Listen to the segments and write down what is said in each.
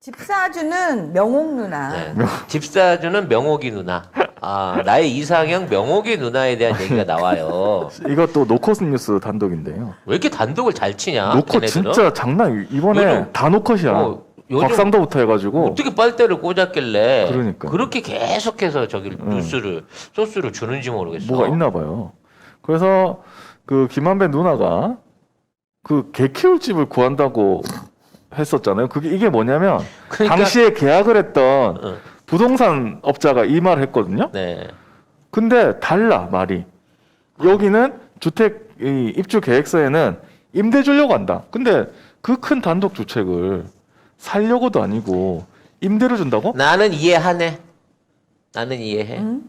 집사주는 명옥 누나. 네. 집사주는 명옥이 누나. 아, 나의 이상형 명옥이 누나에 대한 얘기가 나와요. 이것도 노컷 뉴스 단독인데요. 왜 이렇게 단독을 잘 치냐? 노컷 걔네들은? 진짜 장난. 이번에 요즘- 다 노컷이야. 요즘 곽상도부터 해가지고. 어떻게 빨대를 꽂았길래 그러니까요. 그렇게 계속해서 저기 뉴스를 소스를 주는지 모르겠어. 뭐가 있나 봐요. 그래서 그 김한배 누나가 그 개 키울 집을 구한다고 했었잖아요. 이게 뭐냐면 그러니까- 당시에 계약을 했던 응. 부동산 업자가 이 말을 했거든요. 네. 근데 달라 말이. 여기는 주택 입주 계획서에는 임대 주려고 한다. 근데 그 큰 단독 주택을 살려고도 아니고 임대를 준다고? 나는 이해하네. 나는 이해해. 응?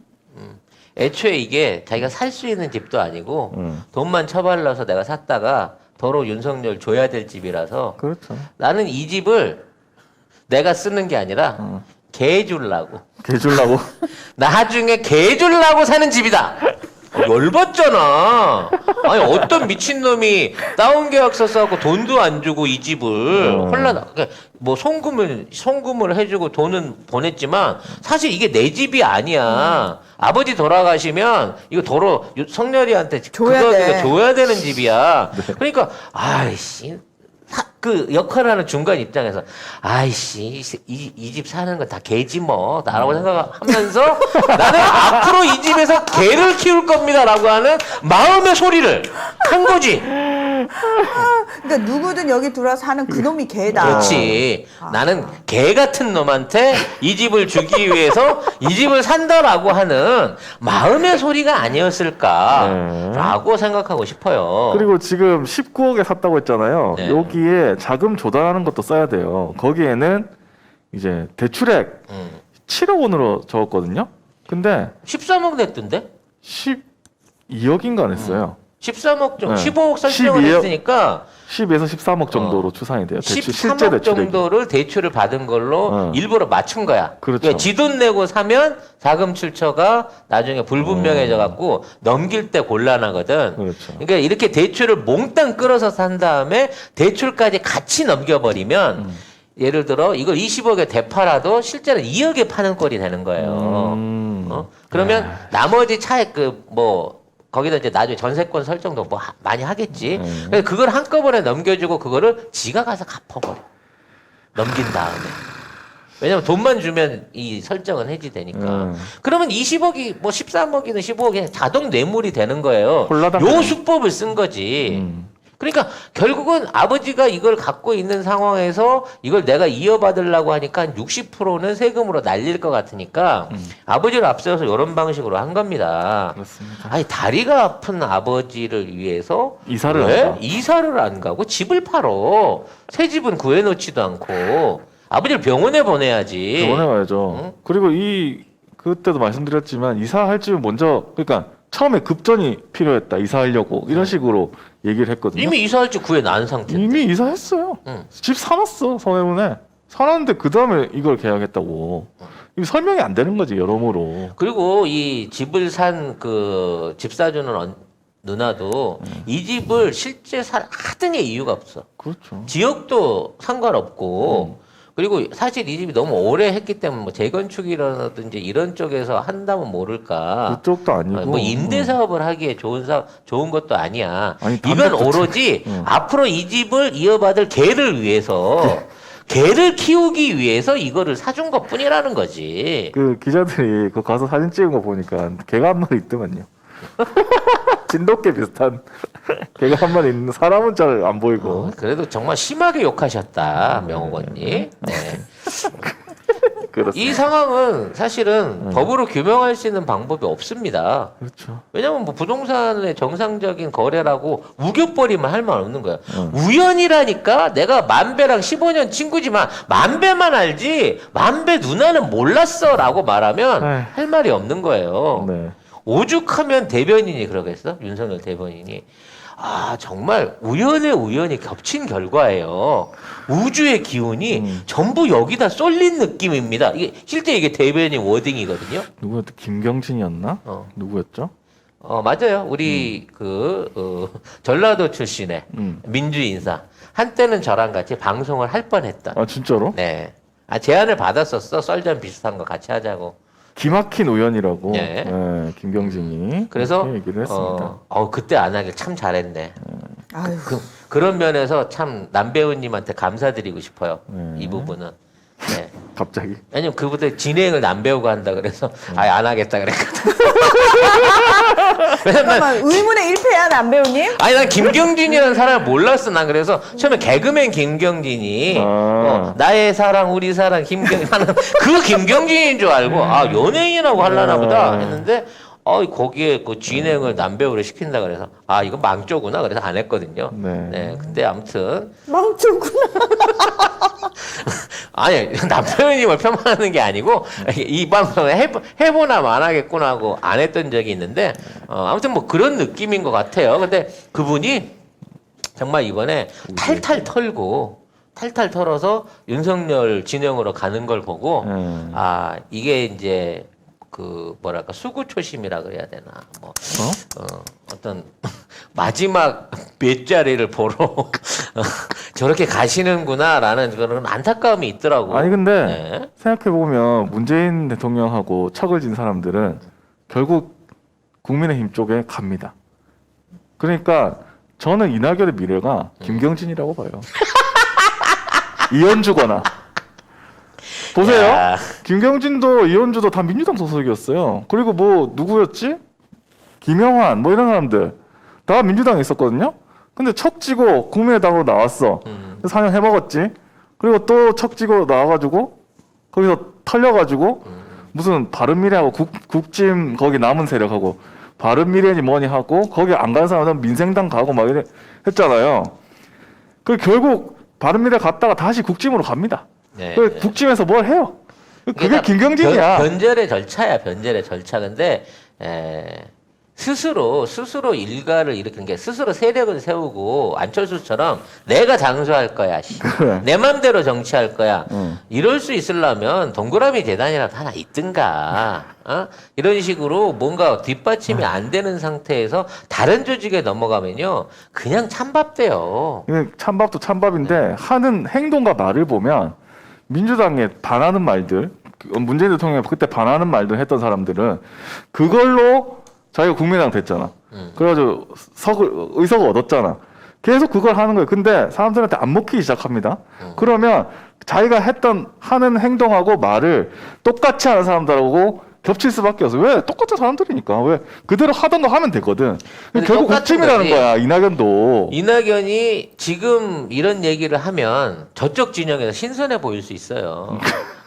애초에 이게 자기가 살 수 있는 집도 아니고 응. 돈만 처발라서 내가 샀다가 도로 윤석열 줘야 될 집이라서 그렇죠. 나는 이 집을 내가 쓰는 게 아니라 개 주려고. 개 주려고. 나중에 개 주려고 사는 집이다. 열받잖아. 아니 어떤 미친놈이 다운 계약서 써갖고 돈도 안 주고 이 집을 그러니까 뭐 송금을 해주고 돈은 보냈지만 사실 이게 내 집이 아니야. 아버지 돌아가시면 이거 도로 성렬이한테 줘야 그거 돼. 줘야 되는 집이야. 그러니까 아이씨. 그 역할을 하는 중간 입장에서 아이씨 이 집 사는 건 다 개지 뭐 나라고 생각하면서 나는 앞으로 이 집에서 개를 키울 겁니다라고 하는 마음의 소리를 한 거지. 그러니까 누구든 여기 들어와서 하는 그놈이 개다. 그렇지. 나는 개 같은 놈한테 이 집을 주기 위해서 이 집을 산다라고 하는 마음의 소리가 아니었을까라고 생각하고 싶어요. 그리고 지금 19억에 샀다고 했잖아요. 네. 여기에 자금 조달하는 것도 써야 돼요. 거기에는 이제 대출액 7억 원으로 적었거든요. 근데 13억 냈던데? 12억인가 냈어요. 13억 정도, 네. 15억 설정을 12억 했으니까 10에서 13억 정도로 추산이 돼요. 실제 13억 대출액이. 정도를 대출을 받은 걸로 일부러 맞춘 거야. 그렇죠. 그러니까 지돈 내고 사면 자금 출처가 나중에 불분명해져 갖고 넘길 때 곤란하거든. 그렇죠. 그러니까 이렇게 대출을 몽땅 끌어서 산 다음에 대출까지 같이 넘겨버리면 예를 들어 이걸 20억에 되팔아도 실제는 2억에 파는 꼴이 되는 거예요. 그러면 나머지 차액 거기다 이제 나중에 전세권 설정도 뭐 많이 하겠지. 그래서 그걸 한꺼번에 넘겨주고 그거를 지가 가서 갚아버려. 넘긴 다음에. 왜냐면 돈만 주면 이 설정은 해지되니까. 그러면 20억이 뭐 13억이든 15억이 자동 뇌물이 되는 거예요. 홀라당 요 수법을 쓴 거지. 그러니까 결국은 아버지가 이걸 갖고 있는 상황에서 이걸 내가 이어받으려고 하니까 한 60%는 세금으로 날릴 것 같으니까 아버지를 앞세워서 이런 방식으로 한 겁니다. 그렇습니다. 아니 다리가 아픈 아버지를 위해서 이사를 왜 안 가? 이사를 안 가고 집을 팔어. 새 집은 구해놓지도 않고 아버지를 병원에 보내야지. 병원에 가야죠. 그리고 그때도 말씀드렸지만 이사할 집은 먼저 그러니까 처음에 급전이 필요했다. 이사하려고 이런 식으로 얘기를 했거든요. 이미 이사할 집 구해놓은 상태인데. 이미 이사했어요. 응. 집 사놨어 서해문에. 사놨는데 그 다음에 이걸 계약했다고. 이거 설명이 안 되는 거지 여러모로. 그리고 이 집을 산 그 집 사주는 누나도 이 집을 실제 하등의 이유가 없어. 그렇죠. 지역도 상관없고 그리고 사실 이 집이 너무 오래 했기 때문에 뭐 재건축이라든지 이런 쪽에서 한다면 모를까. 그쪽도 아니고. 뭐 임대 사업을 하기에 좋은 것도 아니야. 아니, 이건 단독 주택. 오로지 앞으로 이 집을 이어받을 개를 위해서 개를 키우기 위해서 이거를 사준 것뿐이라는 거지. 그 기자들이 그 가서 사진 찍은 거 보니까 개가 한 마리 있더만요. 진돗개 비슷한 개가 한 마리 있는 사람은 잘 안 보이고. 그래도 정말 심하게 욕하셨다, 명옥 언니. 네. 그렇습니다. 이 상황은 사실은 법으로 규명할 수 있는 방법이 없습니다. 그렇죠. 왜냐면 뭐 부동산의 정상적인 거래라고 우겨버리면 할 말 없는 거야. 우연이라니까 내가 만배랑 15년 친구지만 만배만 알지 만배 누나는 몰랐어라고 말하면 에이. 할 말이 없는 거예요. 네. 오죽하면 대변인이 그러겠어? 윤석열 대변인이. 아, 정말 우연이 겹친 결과예요. 우주의 기운이 전부 여기다 쏠린 느낌입니다. 이게 실제 이게 대변인 워딩이거든요. 누구였죠? 김경진이었나? 어. 누구였죠? 맞아요. 우리 전라도 출신의 민주 인사. 한때는 저랑 같이 방송을 할 뻔했던. 아 진짜로? 네. 제안을 받았었어. 썰전 비슷한 거 같이 하자고. 기막힌 우연이라고 예. 김경진이 그래서 그렇게 얘기를 했습니다. 그때 안 하길 참 잘했네. 아유. 그런 면에서 참 남배우님한테 감사드리고 싶어요. 네. 이 부분은. 네. 갑자기. 왜냐면 그보다 진행을 남배우가 한다 그래서 아예 안 하겠다 그랬거든. 왜냐면 잠깐만 의문의 일패야 남배우님? 아니 난 김경진이라는 사람을 몰랐어. 난 그래서 처음에 개그맨 김경진이 나의 사랑 우리 사랑 김경진 하는 그 김경진인 줄 알고 연예인이라고 하려나 보다 했는데 거기에 그 진행을 남배우를 시킨다 그래서 이거 망조구나 그래서 안 했거든요. 네. 근데 아무튼 망조구나. 아니 남편님을 폄하하는 게 아니고 이 방송을 해보나 말하겠구나 하고 안 했던 적이 있는데 아무튼 뭐 그런 느낌인 것 같아요. 근데 그분이 정말 이번에 탈탈 털어서 윤석열 진영으로 가는 걸 보고 이게 이제 그 뭐랄까 수구초심이라 그래야 되나 어떤 마지막 몇 자리를 보러 저렇게 가시는구나라는 그런 안타까움이 있더라고. 아니 근데 네. 생각해 보면 문재인 대통령하고 척을 진 사람들은 결국 국민의힘 쪽에 갑니다. 그러니까 저는 이낙연의 미래가 김경진이라고 봐요. 이현주거나. 보세요. 야. 김경진도 이현주도 다 민주당 소속이었어요. 그리고 뭐 누구였지? 김영환 뭐 이런 사람들 다 민주당에 있었거든요. 근데 척지고 국민의당으로 나왔어. 4년 해먹었지. 그리고 또 척지고 나와가지고 거기서 털려가지고 무슨 바른미래하고 국짐 거기 남은 세력하고 바른미래니 뭐니 하고 거기 안 가는 사람은 민생당 가고 막 이래 했잖아요. 그 결국 바른미래 갔다가 다시 국짐으로 갑니다. 네. 그 국짐에서 뭘 해요? 그게 그러니까 김경진이야. 변절의 절차야, 변절의 절차. 근데 스스로 일가를 일으키는 게 스스로 세력을 세우고 안철수처럼 내가 장수할 거야, 그래. 내 맘대로 정치할 거야. 이럴 수 있으려면 동그라미 재단이라도 하나 있든가. 이런 식으로 뭔가 뒷받침이 안 되는 상태에서 다른 조직에 넘어가면요, 그냥 찬밥돼요. 이게 찬밥도 찬밥인데 하는 행동과 말을 보면 민주당에 반하는 말들, 문재인 대통령이 그때 반하는 말들 했던 사람들은 그걸로 자기가 국민의당 됐잖아. 그래가지고 의석을 얻었잖아. 계속 그걸 하는 거예요. 근데 사람들한테 안 먹히기 시작합니다. 그러면 자기가 하는 행동하고 말을 똑같이 하는 사람들하고 겹칠 수밖에 없어. 왜? 똑같은 사람들이니까. 왜? 그대로 하던 거 하면 되거든. 근데 결국 똑같은 국짐이라는 거지. 거야. 이낙연도. 이낙연이 지금 이런 얘기를 하면 저쪽 진영에서 신선해 보일 수 있어요.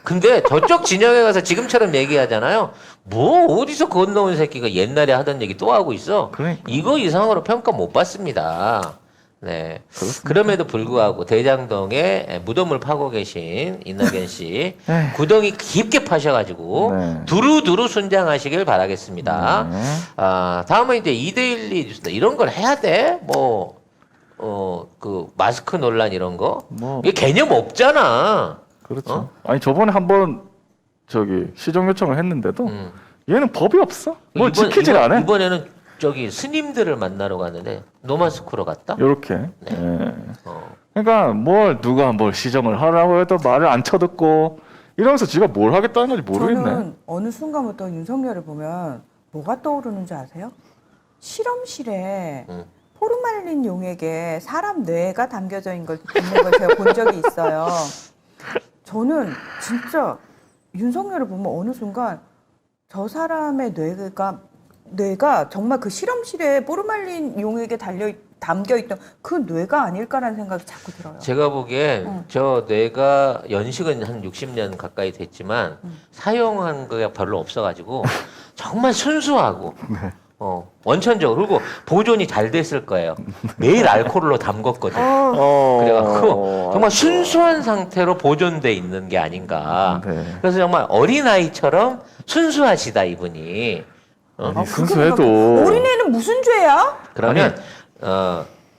근데 저쪽 진영에 가서 지금처럼 얘기하잖아요. 뭐 어디서 건너온 새끼가 옛날에 하던 얘기 또 하고 있어. 그러니까. 이거 이상으로 평가 못 받습니다. 네. 그렇습니다. 그럼에도 불구하고 대장동에 무덤을 파고 계신 이낙연 씨 에휴. 구덩이 깊게 파셔가지고 네. 두루두루 순장하시길 바라겠습니다. 네. 다음은 이제 2대1 뉴스 이런 걸 해야 돼? 그 마스크 논란 이런 거? 뭐. 이게 개념 없잖아. 그렇죠. 아니 저번에 한번 시정 요청을 했는데도 얘는 법이 없어. 뭘 지키질 않아. 이번에는 스님들을 만나러 갔는데 노마스크로 갔다? 요렇게. 네. 예. 그러니까 누가 뭘 시정을 하라고 해도 말을 안 쳐듣고 이러면서 지가 뭘 하겠다는 건지 모르겠네. 저는 어느 순간부터 윤석열을 보면 뭐가 떠오르는지 아세요? 실험실에 포르말린 용액에 사람 뇌가 담겨져 있는 걸 제가 본 적이 있어요. 저는 진짜 윤석열을 보면 어느 순간 저 사람의 뇌가 정말 그 실험실에 포르말린 용액에 담겨있던 그 뇌가 아닐까라는 생각이 자꾸 들어요. 제가 보기엔 저 뇌가 연식은 한 60년 가까이 됐지만 사용한 게 별로 없어가지고 정말 순수하고 원천적으로 그리고 보존이 잘 됐을 거예요. 매일 알코올로 담궜거든요. 그래갖고 정말 순수한 상태로 보존돼 있는 게 아닌가. 네. 그래서 정말 어린아이처럼 순수하시다 이분이. 순수해도 어린애는 무슨 죄야? 그러면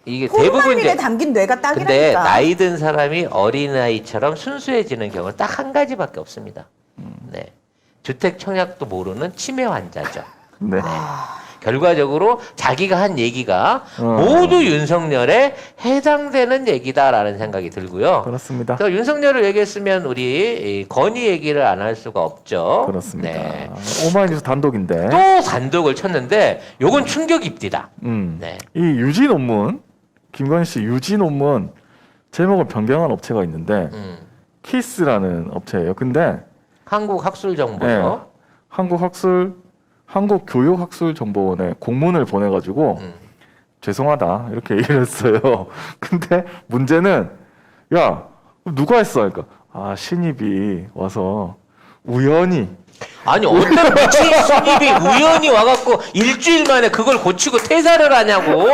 이게 대부분 포르말린에 이제 담긴 뇌가 근데 딱이라니까. 나이 든 사람이 어린아이처럼 순수해지는 경우는 딱 한 가지밖에 없습니다. 네. 주택 청약도 모르는 치매 환자죠. 네. 결과적으로 자기가 한 얘기가 모두 윤석열에 해당되는 얘기다라는 생각이 들고요. 그렇습니다. 또 윤석열을 얘기했으면 우리 이 건희 얘기를 안 할 수가 없죠. 그렇습니다. 네. 오마이뉴스 단독인데. 또 단독을 쳤는데 요건 충격 입디다. 네. 이 유지 논문, 김건희 씨 유지 논문 제목을 변경한 업체가 있는데 키스라는 업체예요. 근데 한국학술정보요. 네, 한국교육학술정보원에 공문을 보내가지고 죄송하다 이렇게 얘기를 했어요. 근데 문제는 야 누가 했어? 그러니까 신입이 와서 우연히 아니 어떤 미친 신입이 우연히 와갖고 일주일 만에 그걸 고치고 퇴사를 하냐고.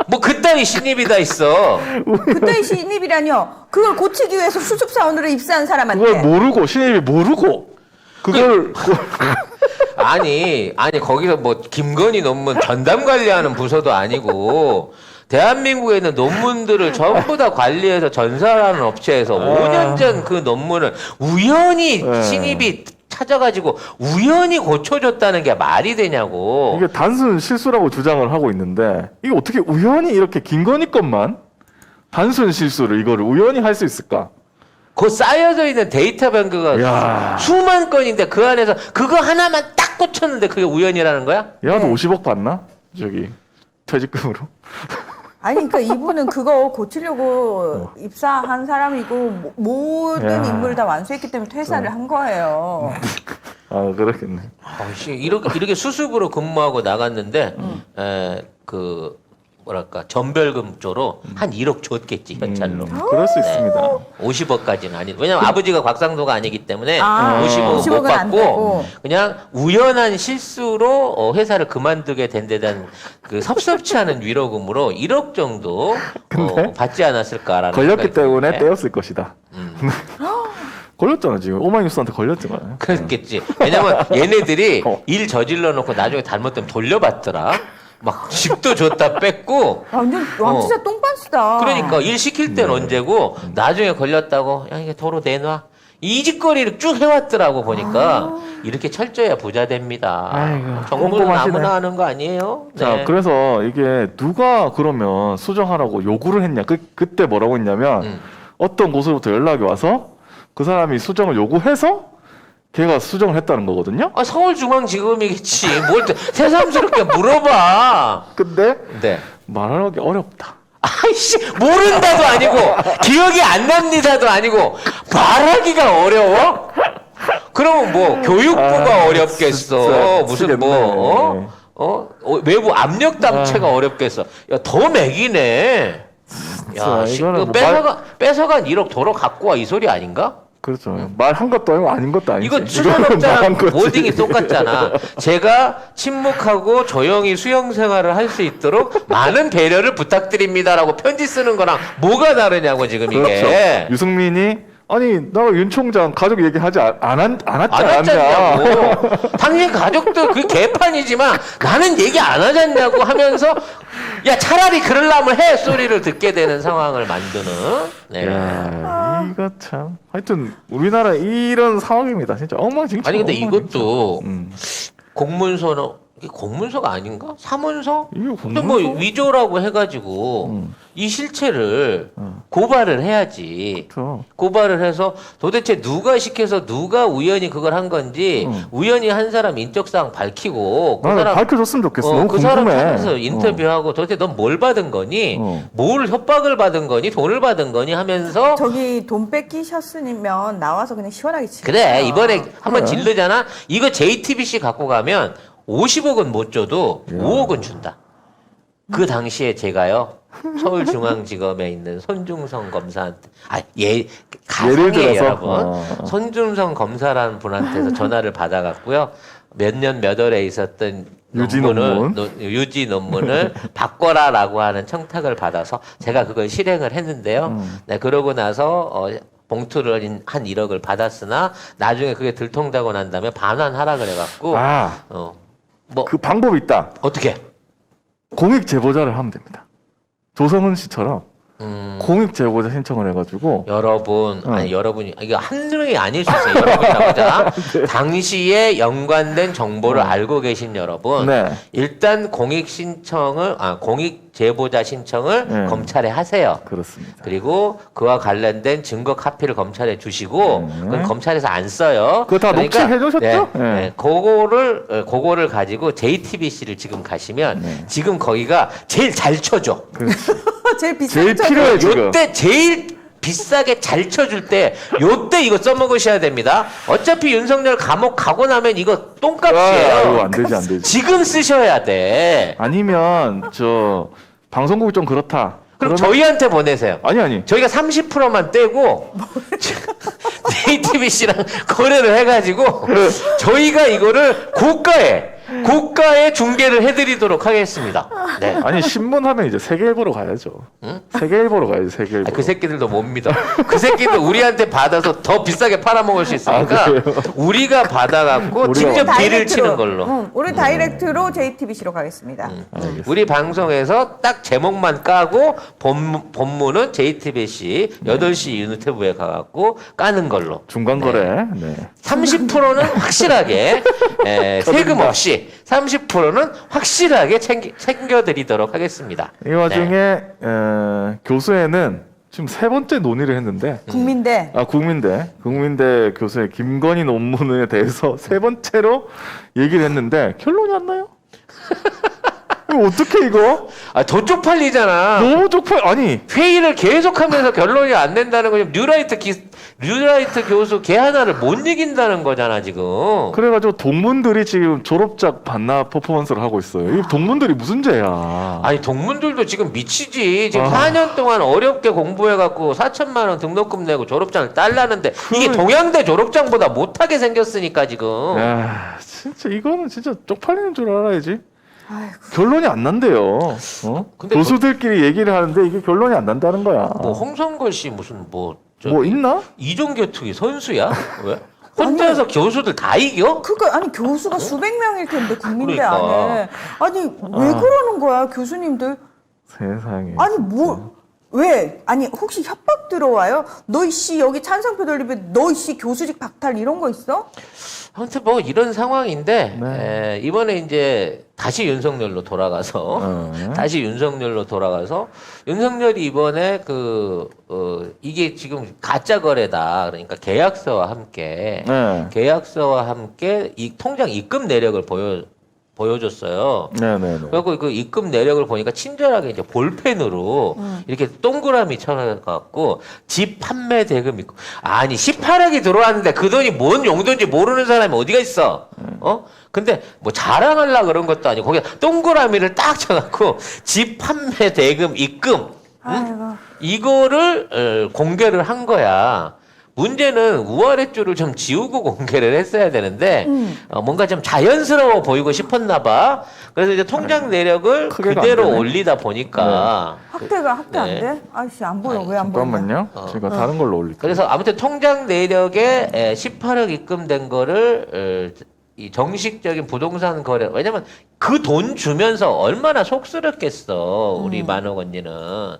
뭐 그따위 신입이 다 있어. 그때의 신입이라뇨. 그걸 고치기 위해서 수습사원으로 입사한 사람한테. 그걸 모르고 신입이 모르고 그걸 아니 거기서 뭐 김건희 논문 전담 관리하는 부서도 아니고 대한민국에 있는 논문들을 전부 다 관리해서 전산하는 업체에서 5년 전 그 논문을 우연히 신입이 찾아가지고 우연히 고쳐줬다는 게 말이 되냐고. 이게 단순 실수라고 주장을 하고 있는데 이게 어떻게 우연히 이렇게 김건희 것만 단순 실수를 이거를 우연히 할 수 있을까? 그 쌓여져 있는 데이터 변경가 야. 수만 건인데 그 안에서 그거 하나만 딱 꽂혔는데 그게 우연이라는 거야? 얘도 네. 50억 받나? 저기 퇴직금으로. 아니, 그러니까 이분은 그거 고치려고 입사한 사람이고 모든 야. 임무를 다 완수했기 때문에 퇴사를 한 거예요. 그렇겠네. 이렇게 수습으로 근무하고 나갔는데 그 뭐랄까 전별금조로 한 1억 줬겠지 현찰로. 그럴 수 있습니다. 50억까지는 아니. 왜냐면 아버지가 곽상도가 아니기 때문에 아, 50억 못 50억은 안 받고 되고. 그냥 우연한 실수로 회사를 그만두게 된 데 대한 그 섭섭치 않은 위로금으로 1억 정도 받지 않았을까라는 걸렸기 생각이 때문에 드는데. 떼었을 것이다. 걸렸잖아 지금 오마이뉴스한테 걸렸잖아. 그랬겠지. 왜냐면 얘네들이 어. 일 저질러 놓고 나중에 잘못되면 돌려받더라. 막 집도 줬다 뺐고. 완전 진짜 똥반스다. 그러니까 일 시킬 땐 언제고 나중에 걸렸다고 야 이게 도로 내놔. 이 짓거리를 쭉 해왔더라고 보니까 이렇게 철저해야 부자 됩니다. 아이고, 정부는 꼼꼼하시네. 아무나 하는 거 아니에요? 자, 그래서 이게 누가 그러면 수정하라고 요구를 했냐? 그때 뭐라고 했냐면 어떤 곳으로부터 연락이 와서 그 사람이 수정을 요구해서 걔가 수정을 했다는 거거든요. 서울중앙지검이겠지. 뭘 새삼스럽게 물어봐. 근데 네. 말하기 어렵다. 아이씨 모른다도 아니고 기억이 안 납니다도 아니고 말하기가 어려워? 그러면 뭐 교육부가 어렵겠어. 진짜 무슨 뭐 외부 압력 담체가 어렵겠어. 야 더 맥이네. 야 씨, 이거는 그 뭐 뺏어간 1억 도로 갖고 와 이 소리 아닌가? 그렇죠. 말한 것도 아니고 아닌 것도 아니지. 이거 이거는 수산업자랑 말한 거지. 워딩이 똑같잖아. 제가 침묵하고 조용히 수영 생활을 할 수 있도록 많은 배려를 부탁드립니다라고 편지 쓰는 거랑 뭐가 다르냐고 지금 이게. 그렇죠. 유승민이 아니 나 윤 총장 가족 얘기하지 안 안 하지 않냐. 하잖냐고. 당신 가족도 그 개판이지만 나는 얘기 안 하잖냐고 하면서 야 차라리 그러려면 해 소리를 듣게 되는 상황을 만드는. 네. 야, 이거 참. 하여튼 우리나라 이런 상황입니다. 진짜 엉망진창. 아니 근데 엉망진창. 이것도 음. 공문서는 이게 공문서가 아닌가? 사문서? 이게 근데 뭐 위조라고 해가지고 이 실체를 고발을 해야지. 그렇죠. 고발을 해서 도대체 누가 시켜서 누가 우연히 그걸 한 건지 우연히 한 사람 인적사항 밝히고 그 나는 사람 밝혀줬으면 좋겠어. 너무 그 사람 궁금해. 찾아서 인터뷰하고 도대체 넌 뭘 받은 거니? 뭘 협박을 받은 거니? 돈을 받은 거니? 하면서 저기 돈 뺏기셨으면 나와서 그냥 시원하게 치세요. 그래 이번에 한번 질르잖아. 이거 JTBC 갖고 가면 50억은 못 줘도 5억은 준다. 그 당시에 제가요 서울중앙지검에 있는 손중성 검사한테 예를 가상의 들어서? 여러분 손중성 검사라는 분한테서 전화를 받아갖고요 몇 년 몇 월에 있었던 유지 논문을 바꿔라라고 하는 청탁을 받아서 제가 그걸 실행을 했는데요. 네, 그러고 나서 봉투를 한 1억을 받았으나 나중에 그게 들통나고 난 다음에 반환하라 그래갖고 뭐 그 방법이 있다. 어떻게? 공익 제보자를 하면 됩니다. 조성은 씨처럼 공익 제보자 신청을 해가지고 여러분, 어. 아니 여러분이 이거 한 명이 아닐 수 있어요. 여러분이라고 하자. 당시에 연관된 정보를 알고 계신 여러분, 네. 일단 공익 제보자 신청을 네. 검찰에 하세요. 그렇습니다. 그리고 그와 관련된 증거 카피를 검찰에 주시고 그건 검찰에서 안 써요. 그거 다 녹취해 주셨죠? 네. 그거를 가지고 JTBC를 지금 가시면 네. 지금 거기가 제일 잘 쳐줘. 제일 비싼 제일 필요해 지금. 요때 제일 비싸게 잘 쳐줄 때 요때 이거 써먹으셔야 됩니다. 어차피 윤석열 감옥 가고 나면 이거 똥값이에요. 이거 안 되지 안 되지. 지금 쓰셔야 돼. 아니면 저 방송국이 좀 그렇다. 그럼 그러면- 저희한테 보내세요. 아니 저희가 30%만 떼고 JTBC랑 거래를 해가지고 저희가 이거를 고가에 중계를 해드리도록 하겠습니다. 네. 아니 신문 하면 이제 세계일보로 가야죠. 응? 세계일보로 가야죠. 세계일보. 그 새끼들도 못 믿어. 그 새끼들 우리한테 받아서 더 비싸게 팔아먹을 수 있으니까 그래요? 우리가 받아갖고 우리가 직접 다이렉트로. 딜을 치는 걸로. 응, 우리 다이렉트로 JTBC로 가겠습니다. 알겠습니다. 우리 방송에서 딱 제목만 까고 본문은 JTBC 8시 유니티브에 가갖고 까는 걸로. 중간 거래. 네. 30%는 확실하게 세금 없이 30%는 확실하게 챙겨드리도록 하겠습니다. 이 와중에 교수회는 지금 세 번째 논의를 했는데 국민대. 국민대 교수의 김건희 논문에 대해서 세 번째로 얘기를 했는데 결론이 안 나요. 이거 어떻게 이거? 더 쪽팔리잖아. 너무 쪽팔. 아니 회의를 계속하면서 결론이 안 낸다는 거지. 뉴라이트 교수 걔 하나를 못 이긴다는 거잖아 지금. 그래가지고 동문들이 지금 졸업작 반납 퍼포먼스를 하고 있어요. 이 동문들이 무슨 죄야? 아니 동문들도 지금 미치지. 지금 아. 4년 동안 어렵게 공부해갖고 4천만 원 등록금 내고 졸업장을 딸라는데 이게 그- 동양대 졸업장보다 못하게 생겼으니까 지금. 야, 진짜 이거는 진짜 쪽팔리는 줄 알아야지. 아이고. 결론이 안 난대요. 근데 교수들끼리 얘기를 하는데 이게 결론이 안 난다는 거야. 뭐 홍성걸 씨 무슨 뭐 저기 있나? 이종교 특위 선수야? 왜? 혼자서 교수들 다 이겨? 그러니까 아니 교수가 수백 명일 텐데 국민대 그러니까. 안에 아니 왜 그러는 거야 교수님들? 세상에. 아니 뭐 왜? 아니 혹시 협박 들어와요? 너 이씨 여기 찬성표 돌리면 너 이씨 교수직 박탈 이런 거 있어? 아무튼 뭐 이런 상황인데 네. 이번에 이제 다시 윤석열로 돌아가서 윤석열이 이번에 이게 지금 가짜 거래다. 그러니까 계약서와 함께 이 통장 입금 내역을 보여줬어요. 네네네. 그리고 그 입금 내역을 보니까 친절하게 이제 볼펜으로 이렇게 동그라미 쳐갖고 집 판매 대금 있고 아니 18억이 들어왔는데 그 돈이 뭔 용도인지 모르는 사람이 어디가 있어? 근데 뭐 자랑하려고 그런 것도 아니고 거기에 동그라미를 딱 쳐갖고 집 판매 대금 입금 아이고. 이거를 공개를 한 거야. 문제는 우아랫줄을 좀 지우고 공개를 했어야 되는데 뭔가 좀 자연스러워 보이고 싶었나 봐. 그래서 이제 통장 내역을 크게가 그대로 안 되네. 올리다 보니까 학대 네. 안 돼? 아이씨 안 보여 왜 안 보여? 잠깐만요. 제가 다른 걸로 올릴게요. 그래서 아무튼 통장 내역에 18억 입금된 거를 이 정식적인 부동산 거래 왜냐면 그 돈 주면서 얼마나 속쓰렸겠어 우리 만옥 언니는.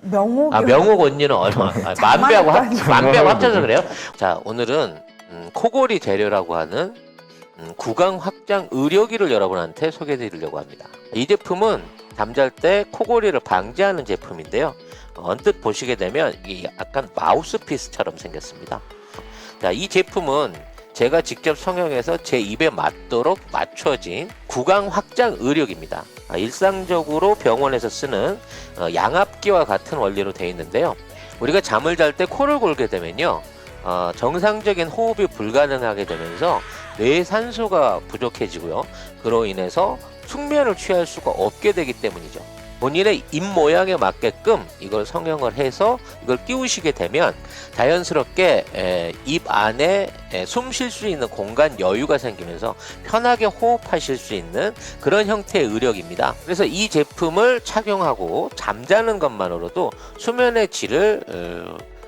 명옥이 명옥 언니는 얼마? 만배하고 합쳐서 그래요? 자, 오늘은 코골이 재료라고 하는 구강 확장 의료기를 여러분한테 소개해드리려고 합니다. 이 제품은 잠잘 때 코골이를 방지하는 제품인데요. 언뜻 보시게 되면 이게 약간 마우스피스처럼 생겼습니다. 자, 이 제품은 제가 직접 성형해서 제 입에 맞도록 맞춰진 구강 확장 의료기입니다. 일상적으로 병원에서 쓰는 양압기와 같은 원리로 되어 있는데요. 우리가 잠을 잘 때 코를 골게 되면요. 정상적인 호흡이 불가능하게 되면서 뇌의 산소가 부족해지고요. 그로 인해서 숙면을 취할 수가 없게 되기 때문이죠. 본인의 입 모양에 맞게끔 이걸 성형을 해서 이걸 끼우시게 되면 자연스럽게 입 안에 숨 쉴 수 있는 공간 여유가 생기면서 편하게 호흡하실 수 있는 그런 형태의 의력입니다. 그래서 이 제품을 착용하고 잠자는 것만으로도 수면의 질을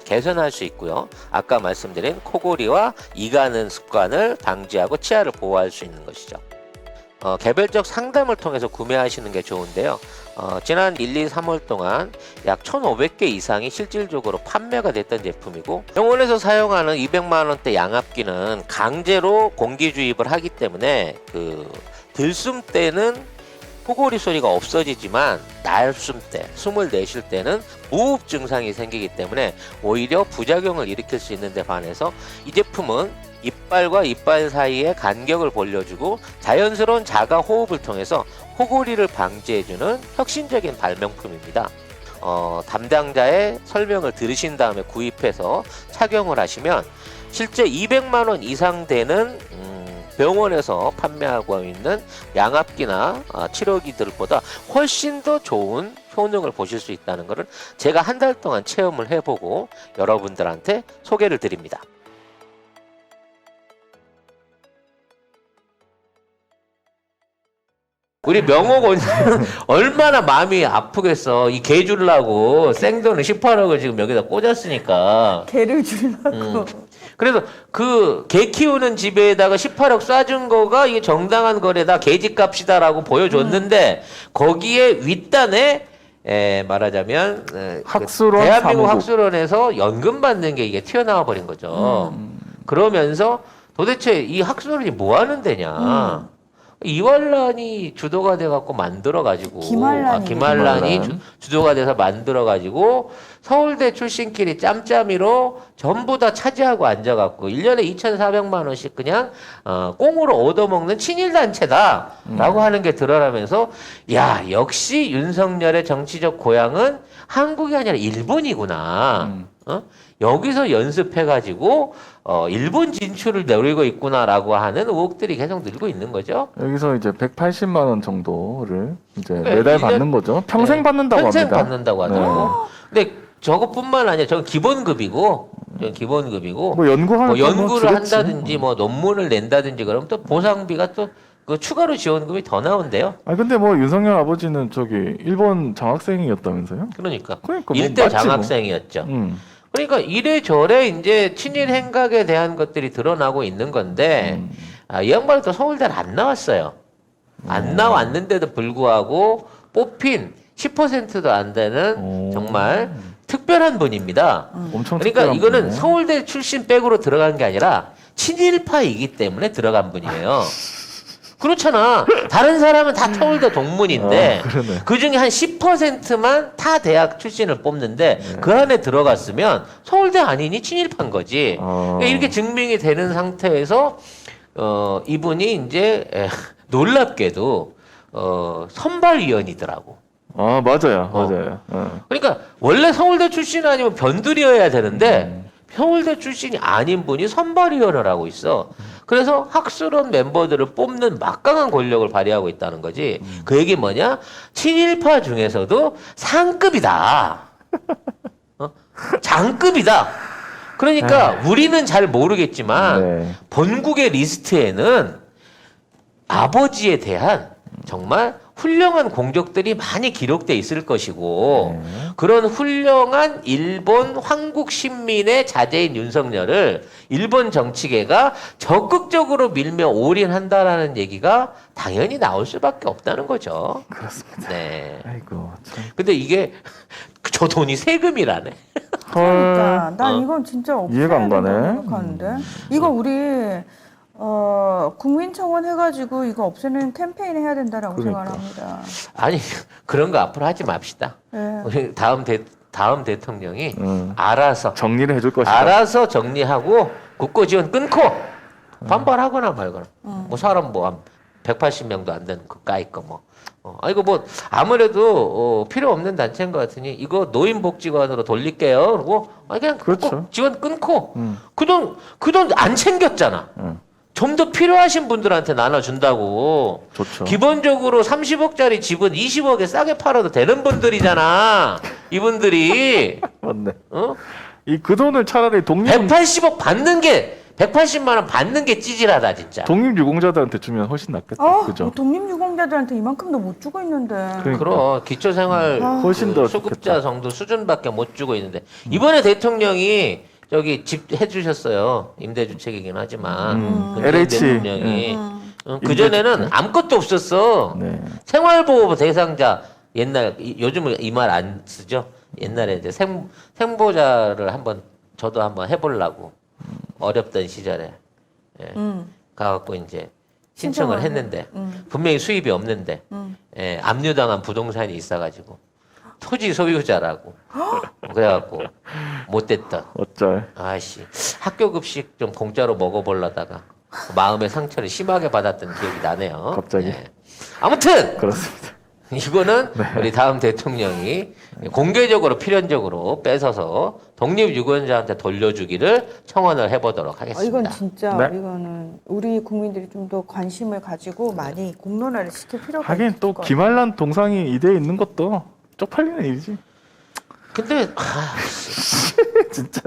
개선할 수 있고요. 아까 말씀드린 코골이와 이가는 습관을 방지하고 치아를 보호할 수 있는 것이죠. 개별적 상담을 통해서 구매하시는 게 좋은데요. 지난 1, 2, 3월 동안 약 1,500개 이상이 실질적으로 판매가 됐던 제품이고, 병원에서 사용하는 200만 원대 양압기는 강제로 공기 주입을 하기 때문에 들숨 때는 코골이 소리가 없어지지만 날숨 때, 숨을 내쉴 때는 무호흡 증상이 생기기 때문에 오히려 부작용을 일으킬 수 있는 데 반해서 이 제품은 이빨과 이빨 사이에 간격을 벌려주고 자연스러운 자가 호흡을 통해서 코골이를 방지해주는 혁신적인 발명품입니다. 담당자의 설명을 들으신 다음에 구입해서 착용을 하시면 실제 200만 원 이상 되는 병원에서 판매하고 있는 양압기나 치료기들보다 훨씬 더 좋은 효능을 보실 수 있다는 것을 제가 한 달 동안 체험을 해보고 여러분들한테 소개를 드립니다. 우리 명옥 원장은 얼마나 마음이 아프겠어. 이 개 주려고 생돈을 18억을 지금 여기다 꽂았으니까. 개를 주려고. 그래서 그 개 키우는 집에다가 18억 쏴준 거가 이게 정당한 거래다, 개집값이다라고 보여줬는데 거기에 윗단에 말하자면 학술원 대한민국 사무국. 학술원에서 연금 받는 게 이게 튀어나와 버린 거죠. 그러면서 도대체 이 학술원이 뭐 하는 데냐? 이완란이 주도가 돼갖고 만들어가지고 김한란이 주도가 돼서 만들어가지고 서울대 출신끼리 짬짬이로 전부 다 차지하고 앉아갖고 1년에 2,400만 원씩 그냥 꽁으로 얻어먹는 친일단체다 라고 하는 게 드러나면서 야, 역시 윤석열의 정치적 고향은 한국이 아니라 일본이구나. 여기서 연습해가지고 일본 진출을 노리고 있구나라고 하는 의혹들이 계속 늘고 있는 거죠. 여기서 이제 180만 원 정도를 이제 그러니까 매달 1년 받는 거죠. 평생 받는다고 평생 합니다. 받는다고 하더라고. 근데 저것뿐만 아니라 저건 기본급이고, 뭐 연구하는 연구를 한다든지 뭐 논문을 낸다든지 그러면 또 보상비가 또 그 추가로 지원금이 더 나온대요. 아 근데 뭐 윤석열 아버지는 저기 일본 장학생이었다면서요? 그러니까 뭐 일대 맞지 뭐. 장학생이었죠. 그러니까 이래저래 이제 친일 행각에 대한 것들이 드러나고 있는 건데 이 양반은 또 서울대를 안 나왔어요. 안 나왔는데도 불구하고 뽑힌 10%도 안 되는 정말 특별한 분입니다. 엄청 그러니까 특별한 이거는 분이네. 서울대 출신 백으로 들어간 게 아니라 친일파이기 때문에 들어간 분이에요. 그렇잖아. 다른 사람은 다 서울대 동문인데 그러네. 그중에 한 10%만 타 대학 출신을 뽑는데 그 안에 들어갔으면 서울대 아니니 친일파인 거지. 그러니까 이렇게 증명이 되는 상태에서 이분이 이제 놀랍게도 선발위원이더라고. 아 맞아요, 맞아요. 그러니까 원래 서울대 출신 아니면 변두리여야 되는데 서울대 출신이 아닌 분이 선발위원을 하고 있어. 그래서 학술원 멤버들을 뽑는 막강한 권력을 발휘하고 있다는 거지. 그 얘기 뭐냐? 친일파 중에서도 상급이다. 장급이다. 그러니까 우리는 잘 모르겠지만 네. 본국의 리스트에는 아버지에 대한 정말 훌륭한 공적들이 많이 기록돼 있을 것이고 그런 훌륭한 일본 황국 신민의 자제인 윤석열을 일본 정치계가 적극적으로 밀며 올인한다라는 얘기가 당연히 나올 수밖에 없다는 거죠. 그렇습니다. 네. 아이고 참. 근데 이게 저 돈이 세금이라네. 그러니까 난 어. 이건 진짜 이해가 안 없애야 된다고 가네. 생각하는데 이거 우리 국민청원 해가지고 이거 없애는 캠페인 해야 된다라고 그러니까. 생각을 합니다. 아니 그런 거 앞으로 하지 맙시다. 네. 우리 다음 대통령이 응. 알아서 정리를 해줄 것이다. 알아서 정리하고 국고 지원 끊고 반발하거나 말거나 뭐 사람 뭐 한 180명도 안 되는 그 까이 거 뭐. 이거 뭐 아무래도 필요 없는 단체인 것 같으니 이거 노인복지관으로 돌릴게요. 그리고 그냥 그렇죠. 국고 지원 끊고 그 돈 안 챙겼잖아. 좀 더 필요하신 분들한테 나눠준다고. 좋죠. 기본적으로 30억짜리 집은 20억에 싸게 팔아도 되는 분들이잖아. 이분들이. 맞네. 어? 그 돈을 차라리 180억 받는 게 180만 원 받는 게 찌질하다 진짜. 독립유공자들한테 주면 훨씬 낫겠다. 그죠? 독립유공자들한테 이만큼도 못 주고 있는데. 그러니까. 그럼 기초생활 훨씬 더 수급자 좋겠다. 정도 수준밖에 못 주고 있는데 이번에 대통령이 저기 집 해주셨어요. 임대주택이긴 하지만 문재인 LH. 대통령이 그전에는 아무것도 없었어. 네. 생활보호 대상자 옛날 요즘은 이 말 안 쓰죠. 옛날에 이제 생보자를 저도 한번 해보려고 어렵던 시절에 가갖고 이제 신청을 했는데 분명히 수입이 없는데 압류당한 부동산이 있어가지고 토지 소유자라고 그래갖고 못됐던 어쩔. 아이씨 학교 급식 좀 공짜로 먹어보려다가 마음의 상처를 심하게 받았던 기억이 나네요. 갑자기? 아무튼 그렇습니다. 이거는 우리 다음 대통령이 공개적으로 필연적으로 뺏어서 독립유권자한테 돌려주기를 청원을 해보도록 하겠습니다. 이건 진짜 네. 이거는 우리 국민들이 좀 더 관심을 가지고 많이 공론화를 시킬 필요가 하긴 있을 또 것 같아요. 김한란 동상이 이대에 있는 것도 쪽팔리는 일이지. 근데 진짜.